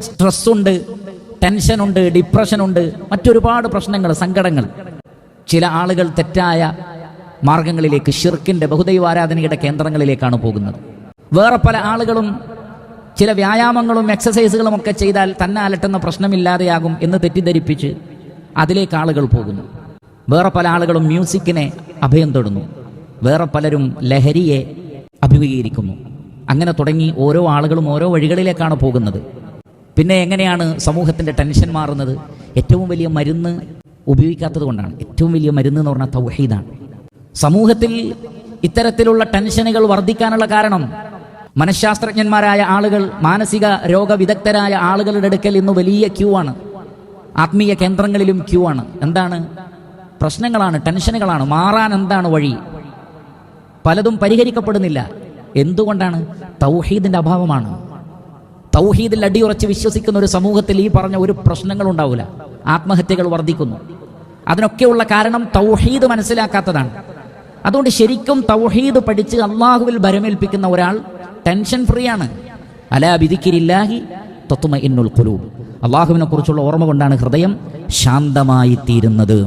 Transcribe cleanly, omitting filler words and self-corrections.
സ്ട്രെസ്സുണ്ട്, ടെൻഷനുണ്ട്, ഡിപ്രഷനുണ്ട്, മറ്റൊരുപാട് പ്രശ്നങ്ങൾ, സങ്കടങ്ങൾ. ചില ആളുകൾ തെറ്റായ മാർഗങ്ങളിലേക്ക്, ഷിർക്കിൻ്റെ, ബഹുദൈവാരാധനയുടെ കേന്ദ്രങ്ങളിലേക്കാണ് പോകുന്നത്. വേറെ പല ആളുകളും ചില വ്യായാമങ്ങളും എക്സസൈസുകളും ഒക്കെ ചെയ്താൽ തന്നെ അലട്ടുന്ന പ്രശ്നമില്ലാതെയാകും എന്ന് തെറ്റിദ്ധരിപ്പിച്ച് അതിലേക്ക് ആളുകൾ പോകുന്നു. വേറെ പല ആളുകളും മ്യൂസിക്കിനെ അഭയം തേടുന്നു. വേറെ പലരും ലഹരിയെ അഭിമുഖീകരിക്കുന്നു. അങ്ങനെ തുടങ്ങി ഓരോ ആളുകളും ഓരോ വഴികളിലേക്കാണ് പോകുന്നത്. പിന്നെ എങ്ങനെയാണ് സമൂഹത്തിൻ്റെ ടെൻഷൻ മാറുന്നത്? ഏറ്റവും വലിയ മരുന്ന് ഉപയോഗിക്കാത്തത് കൊണ്ടാണ്. ഏറ്റവും വലിയ മരുന്ന് എന്ന് പറഞ്ഞാൽ തൗഹീദാണ്. സമൂഹത്തിൽ ഇത്തരത്തിലുള്ള ടെൻഷനുകൾ വർദ്ധിക്കാനുള്ള കാരണം മനഃശാസ്ത്രജ്ഞന്മാരായ ആളുകൾ, മാനസിക രോഗവിദഗ്ധരായ ആളുകളുടെ അടുക്കൽ ഇന്ന് വലിയ ക്യൂ ആണ്. ആത്മീയ കേന്ദ്രങ്ങളിലും ക്യൂ ആണ്. എന്താണ്? പ്രശ്നങ്ങളാണ്, ടെൻഷനുകളാണ്. മാറാൻ എന്താണ് വഴി? പലതും പരിഹരിക്കപ്പെടുന്നില്ല. എന്തുകൊണ്ടാണ്? തൗഹീദിന്റെ അഭാവമാണ്. തൗഹീദിൽ അടിയുറച്ച് വിശ്വസിക്കുന്ന ഒരു സമൂഹത്തിൽ ഈ പറഞ്ഞ ഒരു പ്രശ്നങ്ങളും ഉണ്ടാവില്ല. ആത്മഹത്യകൾ വർദ്ധിക്കുന്നു. അതിനൊക്കെയുള്ള കാരണം തൗഹീദ് മനസ്സിലാക്കാത്തതാണ്. അതുകൊണ്ട് ശരിക്കും തൗഹീദ് പഠിച്ച് അള്ളാഹുവിൽ ഭരമേൽപ്പിക്കുന്ന ഒരാൾ ടെൻഷൻ ഫ്രീ ആണ്. അലാ ബിദിക്രില്ലാഹി തത്മഇന്നുൽ ഖുലൂബ്. അള്ളാഹുവിനെ കുറിച്ചുള്ള ഓർമ്മ കൊണ്ടാണ് ഹൃദയം ശാന്തമായി തീരുന്നത്.